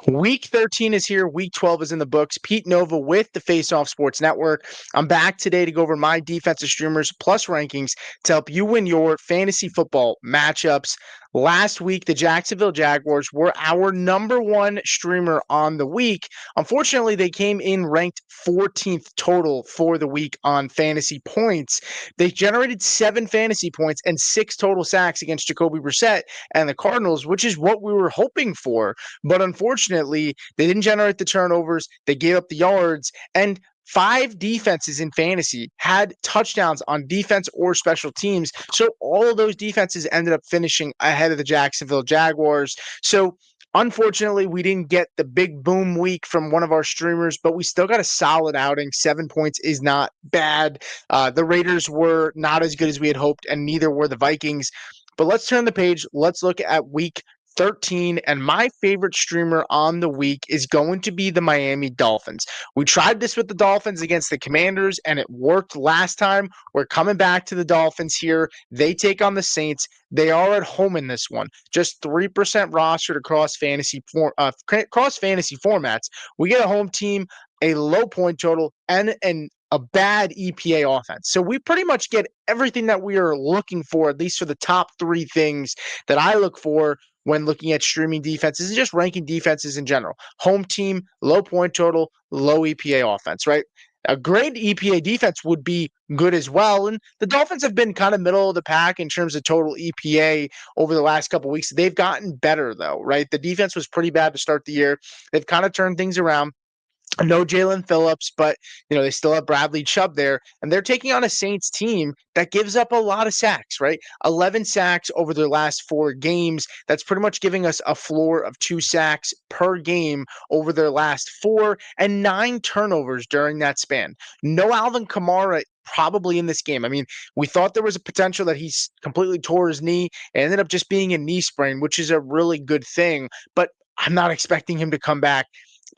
Week 13 is here. Week 12 is in the books. Pete Nova with the Face Off Sports Network. I'm back today to go over my defensive streamers plus rankings to help you win your fantasy football matchups. Last week, the Jacksonville Jaguars were our number one streamer on the week. Unfortunately, they came in ranked 14th total for the week on fantasy points. They generated 7 fantasy points and 6 total sacks against Jacoby Brissett and the Cardinals, which is what we were hoping for. But unfortunately, they didn't generate the turnovers. They gave up the yards. And 5 defenses in fantasy had touchdowns on defense or special teams. So all of those defenses ended up finishing ahead of the Jacksonville Jaguars. So unfortunately, we didn't get the big boom week from one of our streamers, but we still got a solid outing. 7 points is not bad. The Raiders were not as good as we had hoped, and neither were the Vikings. But let's turn the page. Let's look at week 13, and my favorite streamer on the week is going to be the Miami Dolphins. We tried this with the Dolphins against the Commanders, and it worked last time. We're coming back to the Dolphins here. They take on the Saints. They are at home in this one. Just 3% rostered across fantasy formats. We get a home team, a low point total, and a bad EPA offense. So we pretty much get everything that we are looking for, at least for the top 3 things that I look for when looking at streaming defenses and just ranking defenses in general. Home team, low point total, low EPA offense, right? A great EPA defense would be good as well. And the Dolphins have been kind of middle of the pack in terms of total EPA over the last couple of weeks. They've gotten better, though, right? The defense was pretty bad to start the year. They've kind of turned things around. No Jalen Phillips, but they still have Bradley Chubb there, and they're taking on a Saints team that gives up a lot of sacks, right? 11 sacks over their last 4 games. That's pretty much giving us a floor of 2 sacks per game over their last 4 and 9 turnovers during that span. No Alvin Kamara probably in this game. I mean, we thought there was a potential that he's completely tore his knee. It ended up just being a knee sprain, which is a really good thing, but I'm not expecting him to come back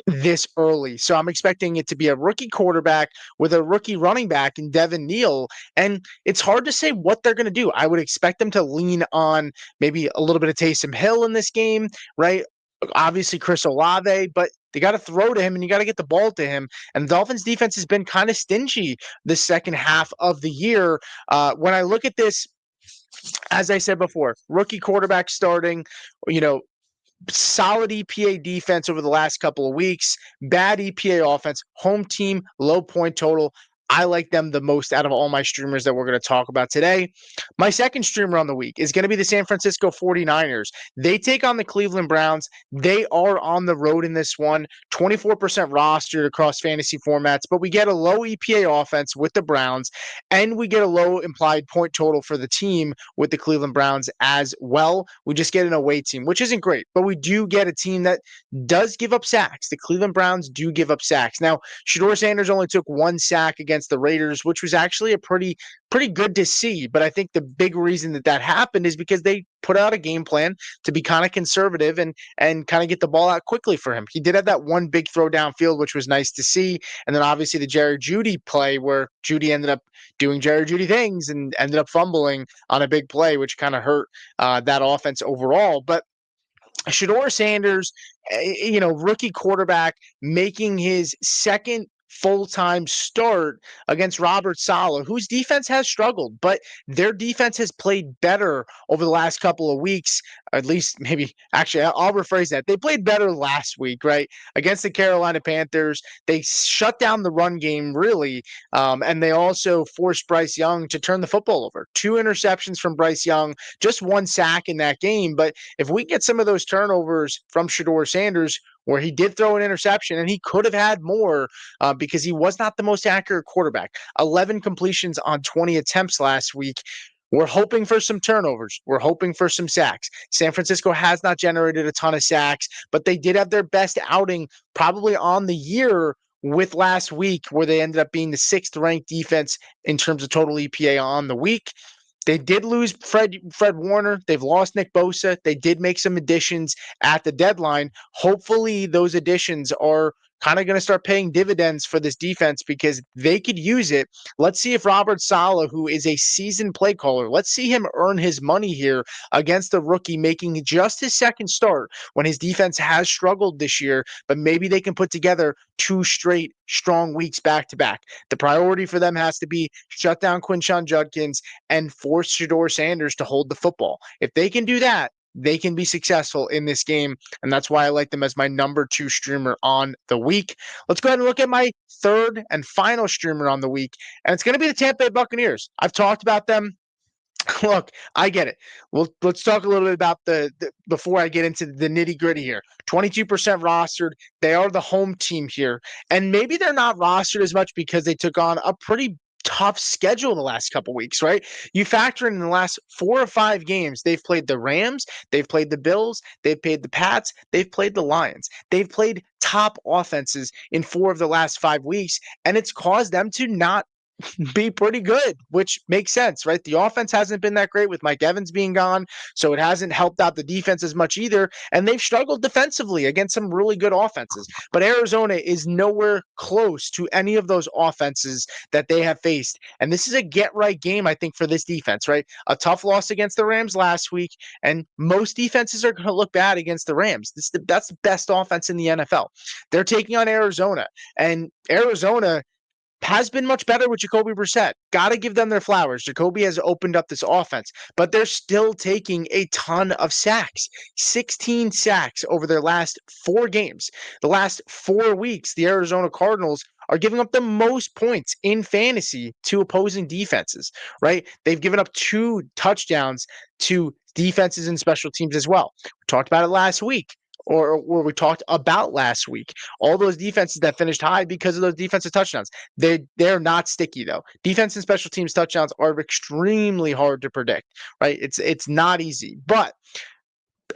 this early. So I'm expecting it to be a rookie quarterback with a rookie running back in Devin Neal. And it's hard to say what they're going to do. I would expect them to lean on maybe a little bit of Taysom Hill in this game, right? Obviously, Chris Olave, but they got to throw to him and you got to get the ball to him. And the Dolphins defense has been kind of stingy the second half of the year. When I look at this, as I said before, rookie quarterback starting, solid EPA defense over the last couple of weeks, bad EPA offense, home team, low point total. I like them the most out of all my streamers that we're going to talk about today. My second streamer on the week is going to be the San Francisco 49ers. They take on the Cleveland Browns. They are on the road in this one, 24% rostered across fantasy formats, but we get a low EPA offense with the Browns, and we get a low implied point total for the team with the Cleveland Browns as well. We just get an away team, which isn't great, but we do get a team that does give up sacks. The Cleveland Browns do give up sacks. Now, Shedeur Sanders only took 1 sack against the Raiders, which was actually a pretty good to see. But I think the big reason that happened is because they put out a game plan to be kind of conservative and kind of get the ball out quickly for him. He did have that one big throw downfield, which was nice to see. And then obviously the Jerry Jeudy play where Jeudy ended up doing Jerry Jeudy things and ended up fumbling on a big play, which kind of hurt that offense overall. But Shedeur Sanders, rookie quarterback, making his second full-time start against Robert Saleh, whose defense has struggled, but their defense has played better over the last couple of weeks, or at least maybe, actually, I'll rephrase that. They played better last week, right, against the Carolina Panthers. They shut down the run game, really, and they also forced Bryce Young to turn the football over. 2 interceptions from Bryce Young, just 1 sack in that game, but if we get some of those turnovers from Shedeur Sanders, where he did throw an interception and he could have had more because he was not the most accurate quarterback. 11 completions on 20 attempts last week. We're hoping for some turnovers. We're hoping for some sacks. San Francisco has not generated a ton of sacks, but they did have their best outing probably on the year with last week, where they ended up being the 6th ranked defense in terms of total EPA on the week. They did lose Fred Warner. They've lost Nick Bosa. They did make some additions at the deadline. Hopefully those additions are kind of going to start paying dividends for this defense because they could use it. Let's see if Robert Saleh, who is a seasoned play caller, let's see him earn his money here against the rookie making just his second start when his defense has struggled this year, but maybe they can put together 2 straight strong weeks back to back. The priority for them has to be shut down Quinshon Judkins and force Shedeur Sanders to hold the football. If they can do that, they can be successful in this game, and that's why I like them as my number 2 streamer on the week. Let's go ahead and look at my third and final streamer on the week, and it's going to be the Tampa Bay Buccaneers. I've talked about them. Look, I get it. Well, let's talk a little bit about the before I get into the nitty gritty here. 22% rostered. They are the home team here, and maybe they're not rostered as much because they took on a pretty tough schedule the last couple weeks, right? You factor in the last 4 or 5 games, they've played the Rams, they've played the Bills, they've played the Pats, they've played the Lions. They've played top offenses in 4 of the last 5 weeks, and it's caused them to not be pretty good, which makes sense, right? The offense hasn't been that great with Mike Evans being gone, so it hasn't helped out the defense as much either. And they've struggled defensively against some really good offenses. But Arizona is nowhere close to any of those offenses that they have faced. And this is a get right game, I think, for this defense, right? A tough loss against the Rams last week, and most defenses are going to look bad against the Rams. That's the best offense in the NFL. They're taking on Arizona, and Arizona has been much better with Jacoby Brissett. Got to give them their flowers. Jacoby has opened up this offense, but they're still taking a ton of sacks. 16 sacks over their last 4 games. The last 4 weeks, the Arizona Cardinals are giving up the most points in fantasy to opposing defenses, right? They've given up 2 touchdowns to defenses and special teams as well. We talked about it last week. Or we talked about last week, all those defenses that finished high because of those defensive touchdowns. They're not sticky though. Defense and special teams touchdowns are extremely hard to predict, right? It's not easy, but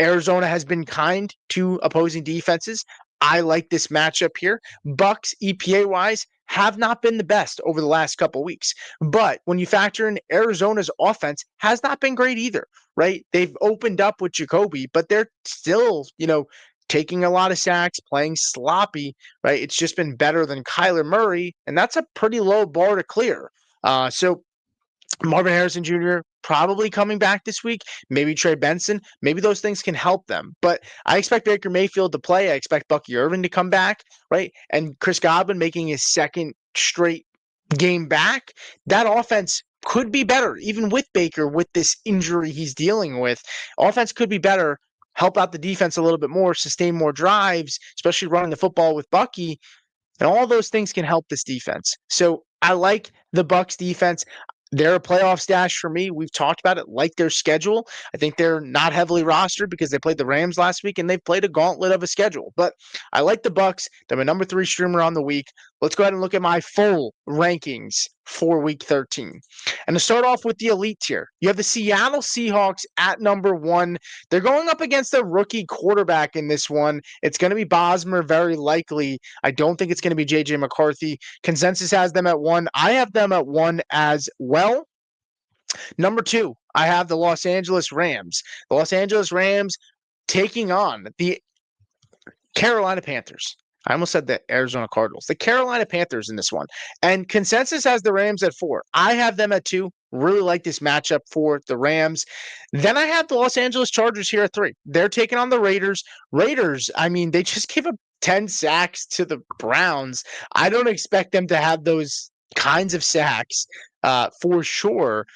Arizona has been kind to opposing defenses. I like this matchup here. Bucks EPA wise have not been the best over the last couple of weeks. But when you factor in Arizona's offense has not been great either, right? They've opened up with Jacoby, but they're still, taking a lot of sacks, playing sloppy, right? It's just been better than Kyler Murray, and that's a pretty low bar to clear. So Marvin Harrison Jr. probably coming back this week. Maybe Trey Benson. Maybe those things can help them. But I expect Baker Mayfield to play. I expect Bucky Irvin to come back, right? And Chris Godwin making his second straight game back. That offense could be better, even with Baker, with this injury he's dealing with. Offense could be better. Help out the defense a little bit more, sustain more drives, especially running the football with Bucky. And all those things can help this defense. So I like the Bucks defense. They're a playoff stash for me. We've talked about it, like their schedule. I think they're not heavily rostered because they played the Rams last week and they've played a gauntlet of a schedule. But I like the Bucks. They're my number 3 streamer on the week. Let's go ahead and look at my full rankings for week 13. And to start off with the elite tier, you have the Seattle Seahawks at number 1. They're going up against a rookie quarterback in this one. It's going to be Bosmer, very likely. I don't think it's going to be JJ McCarthy. Consensus has them at 1. I have them at 1 as well. Number 2, I have the Los Angeles Rams. The Los Angeles Rams taking on the Carolina Panthers. I almost said the Arizona Cardinals. The Carolina Panthers in this one. And consensus has the Rams at 4. I have them at 2. Really like this matchup for the Rams. Then I have the Los Angeles Chargers here at 3. They're taking on the Raiders. Raiders, I mean, they just gave up 10 sacks to the Browns. I don't expect them to have those kinds of sacks for sure.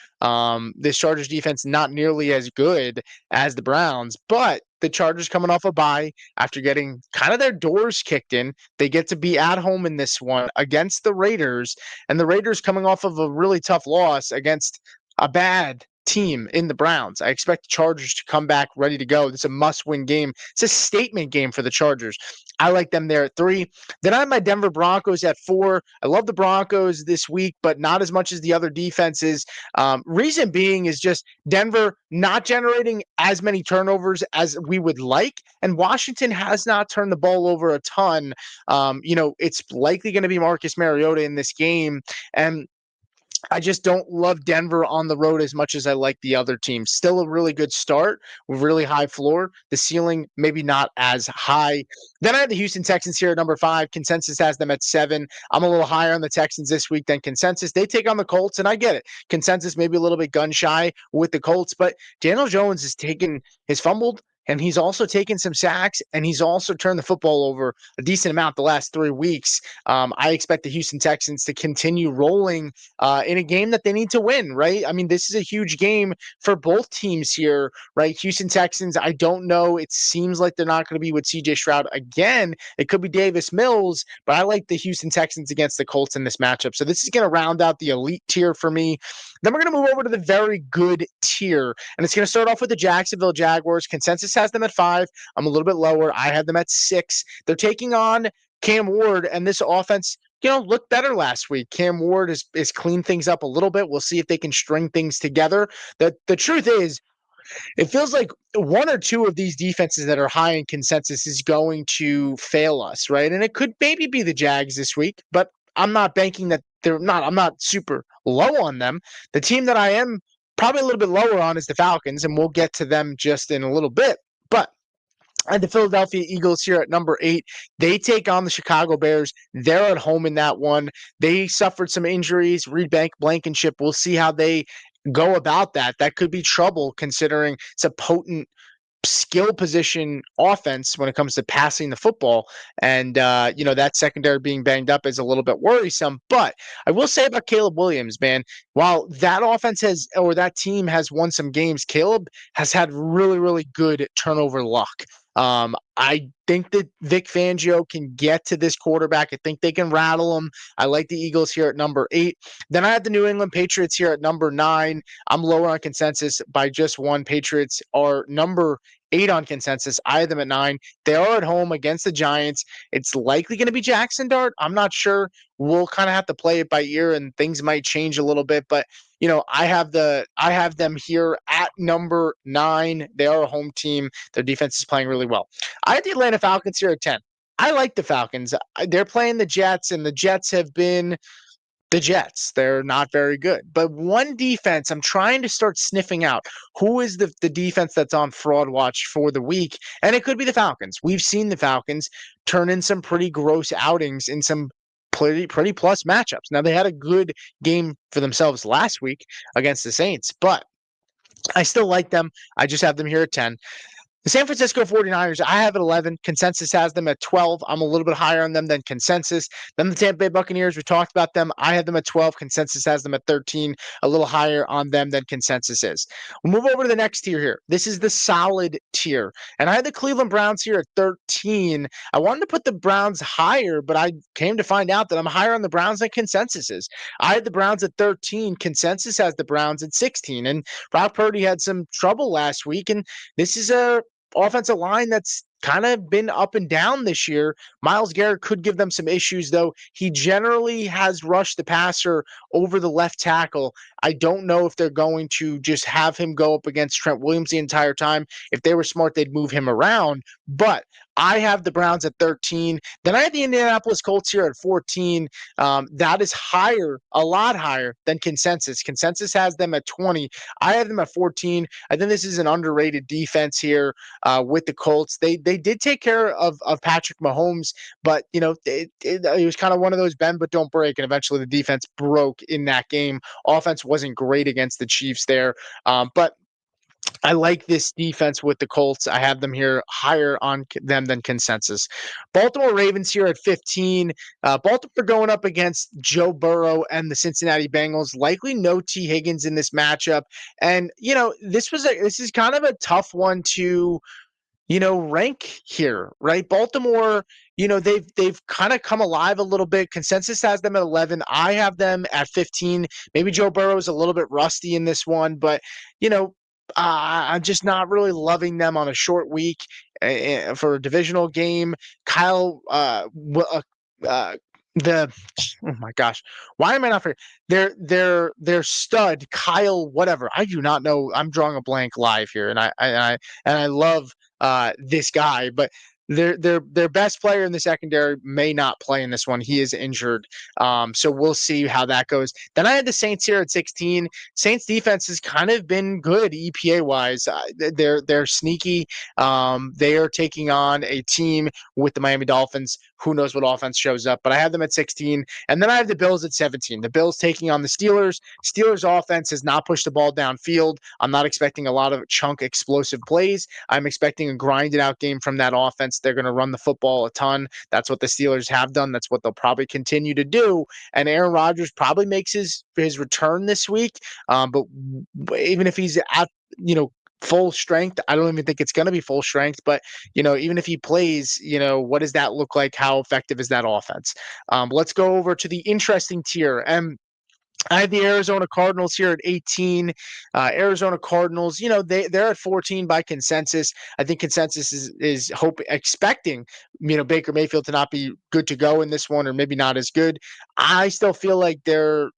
This Chargers defense not nearly as good as the Browns, but the Chargers coming off a bye after getting kind of their doors kicked in. They get to be at home in this one against the Raiders, and the Raiders coming off of a really tough loss against a bad team in the Browns. I expect the Chargers to come back ready to go. This is a must-win game. It's a statement game for the Chargers. I like them there at 3. Then I have my Denver Broncos at 4. I love the Broncos this week, but not as much as the other defenses. Reason being is just Denver not generating as many turnovers as we would like, and Washington has not turned the ball over a ton. It's likely going to be Marcus Mariota in this game, and I just don't love Denver on the road as much as I like the other teams. Still a really good start with really high floor. The ceiling maybe not as high. Then I have the Houston Texans here at number 5. Consensus has them at 7. I'm a little higher on the Texans this week than consensus. They take on the Colts, and I get it. Consensus maybe a little bit gun shy with the Colts, but Daniel Jones has fumbled, and he's also taken some sacks, and he's also turned the football over a decent amount the last 3 weeks. I expect the Houston Texans to continue rolling in a game that they need to win, right? I mean, this is a huge game for both teams here, right? Houston Texans, I don't know. It seems like they're not going to be with CJ Stroud again. It could be Davis Mills, but I like the Houston Texans against the Colts in this matchup. So this is going to round out the elite tier for me. Then we're going to move over to the very good tier, and it's going to start off with the Jacksonville Jaguars. Consensus has them at 5. I'm a little bit lower. I have them at 6. They're taking on Cam Ward, and this offense looked better last week. Cam Ward is cleaned things up a little bit. We'll see if they can string things together. The truth is, it feels like one or two of these defenses that are high in consensus is going to fail us, right? And it could maybe be the Jags this week, but I'm not banking that they're not. I'm not super low on them. The team that I am probably a little bit lower on is the Falcons, and we'll get to them just in a little bit. But and the Philadelphia Eagles here at number 8. They take on the Chicago Bears. They're at home in that one. They suffered some injuries. Reed Blankenship. We'll see how they go about that. That could be trouble considering it's a potent skill position offense when it comes to passing the football. And, that secondary being banged up is a little bit worrisome. But I will say about Caleb Williams, man, while that offense that team has won some games, Caleb has had really, really good turnover luck. I think that Vic Fangio can get to this quarterback. I think they can rattle him. I like the Eagles here at number 8. Then I have the New England Patriots here at number 9. I'm lower on consensus by just one. Patriots are number 8 on consensus. I have them at 9. They are at home against the Giants. It's likely going to be Jackson Dart. I'm not sure. We'll kind of have to play it by ear, and things might change a little bit. But I have them here at number 9. They are a home team. Their defense is playing really well. I have the Atlanta Falcons here at 10. I like the Falcons. They're playing the Jets, and the Jets have been the Jets. They're not very good. But one defense, I'm trying to start sniffing out who is the defense that's on fraud watch for the week. And it could be the Falcons. We've seen the Falcons turn in some pretty gross outings in some pretty plus matchups. Now, they had a good game for themselves last week against the Saints, but I still like them. I just have them here at 10. The San Francisco 49ers, I have at 11. Consensus has them at 12. I'm a little bit higher on them than consensus. Then the Tampa Bay Buccaneers, we talked about them. I have them at 12. Consensus has them at 13. A little higher on them than consensus is. We'll move over to the next tier here. This is the solid tier. And I had the Cleveland Browns here at 13. I wanted to put the Browns higher, but I came to find out that I'm higher on the Browns than consensus is. I had the Browns at 13. Consensus has the Browns at 16. And Brock Purdy had some trouble last week, and this is a offensive line that's kind of been up and down this year. Myles Garrett could give them some issues, though. He generally has rushed the passer over the left tackle. I don't know if they're going to just have him go up against Trent Williams the entire time. If they were smart, they'd move him around. But I have the Browns at 13. Then I have the Indianapolis Colts here at 14. That is higher, a lot higher than consensus. Consensus has them at 20. I have them at 14. I think this is an underrated defense here with the Colts. They did take care of Patrick Mahomes, but it was kind of one of those bend but don't break, and eventually the defense broke in that game. Offense wasn't great against the Chiefs there, but I like this defense with the Colts. I have them here higher on them than consensus. Baltimore Ravens here at 15. Baltimore going up against Joe Burrow and the Cincinnati Bengals. Likely no T. Higgins in this matchup. And, this is kind of a tough one to rank here, right? Baltimore, they've kind of come alive a little bit. Consensus has them at 11. I have them at 15. Maybe Joe Burrow is a little bit rusty in this one, but I'm just not really loving them on a short week for a divisional game. The oh my gosh, why am I not? Their stud Kyle whatever. I do not know. I'm drawing a blank live here, and I love this guy, but their best player in the secondary may not play in this one. He is injured. So we'll see how that goes. Then I had the Saints here at 16. Saints defense has kind of been good EPA wise. They're sneaky. They are taking on a team with the Miami Dolphins. Who knows what offense shows up? But I have them at 16, and then I have the Bills at 17. The Bills taking on the Steelers. Steelers offense has not pushed the ball downfield. I'm not expecting a lot of chunk explosive plays. I'm expecting a grinded out game from that offense. They're going to run the football a ton. That's what the Steelers have done. That's what they'll probably continue to do. And Aaron Rodgers probably makes his return this week. But even if he's at, full strength, I don't even think it's going to be full strength. But, even if he plays, what does that look like? How effective is that offense? Let's go over to the interesting tier. And I have the Arizona Cardinals here at 18. Arizona Cardinals, they're at 14 by consensus. I think consensus is expecting, Baker Mayfield to not be good to go in this one, or maybe not as good. I still feel like they're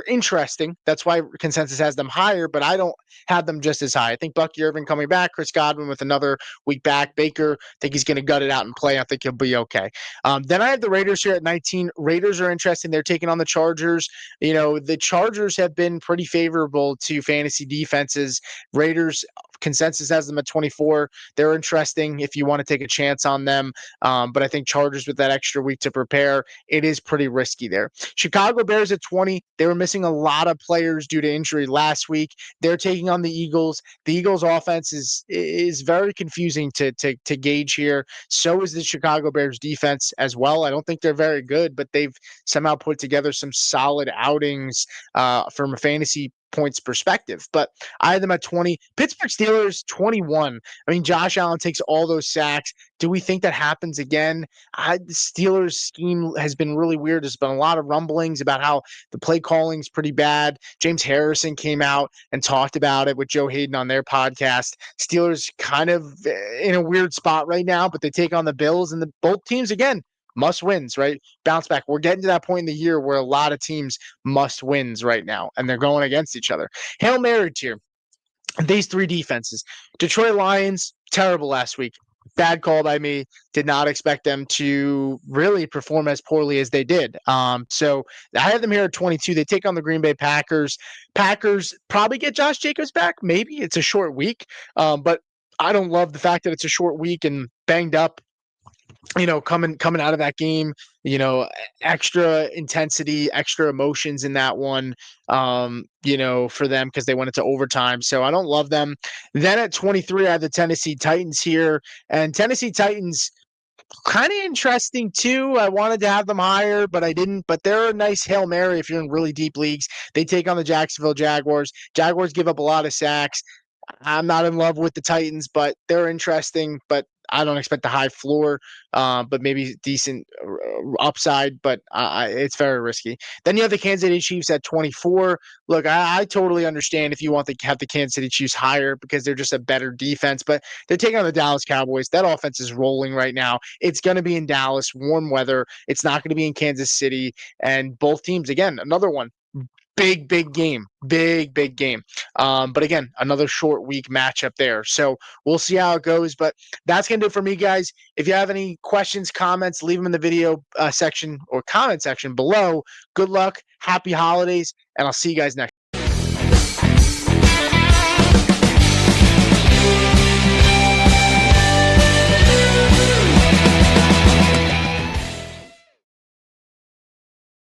interesting. That's why consensus has them higher, but I don't have them just as high. I think Bucky Irvin coming back, Chris Godwin with another week back. Baker, I think he's going to gut it out and play. I think he'll be okay. Then I have the Raiders here at 19. Raiders are interesting. They're taking on the Chargers. The Chargers have been pretty favorable to fantasy defenses. Raiders consensus has them at 24. They're interesting if you want to take a chance on them. But I think Chargers with that extra week to prepare, it is pretty risky there. Chicago Bears at 20. They were missing a lot of players due to injury last week. They're taking on the Eagles. The Eagles offense is very confusing to gauge here. So is the Chicago Bears defense as well. I don't think they're very good, but they've somehow put together some solid outings from a fantasy points perspective. But I had them at 20. Pittsburgh Steelers 21. I mean, Josh Allen takes all those sacks. Do we think that happens again? The Steelers scheme has been really weird. There's been a lot of rumblings about how the play calling is pretty bad. James Harrison came out and talked about it with Joe Hayden on their podcast. Steelers kind of in a weird spot right now, but they take on the Bills, and both teams, again, must wins, right? Bounce back. We're getting to that point in the year where a lot of teams must wins right now, and they're going against each other. Hail Mary tier. These three defenses. Detroit Lions, terrible last week. Bad call by me. Did not expect them to really perform as poorly as they did. So I have them here at 22. They take on the Green Bay Packers. Packers probably get Josh Jacobs back. Maybe it's a short week, but I don't love the fact that it's a short week and banged up, coming out of that game, extra intensity, extra emotions in that one, for them because they went into overtime. So I don't love them. Then at 23, I have the Tennessee Titans here, and Tennessee Titans kind of interesting too. I wanted to have them higher, but I didn't. But they're a nice Hail Mary if you're in really deep leagues. They take on the Jacksonville Jaguars. Jaguars give up a lot of sacks. I'm not in love with the Titans, but they're interesting. But I don't expect a high floor, but maybe decent upside. But it's very risky. Then you have the Kansas City Chiefs at 24. Look, I totally understand if you want to have the Kansas City Chiefs higher because they're just a better defense. But they're taking on the Dallas Cowboys. That offense is rolling right now. It's going to be in Dallas, warm weather. It's not going to be in Kansas City. And both teams, again, another one. Big game. Big game. But again, another short week matchup there. So we'll see how it goes. But that's going to do it for me, guys. If you have any questions, comments, leave them in the video section or comment section below. Good luck. Happy holidays. And I'll see you guys next.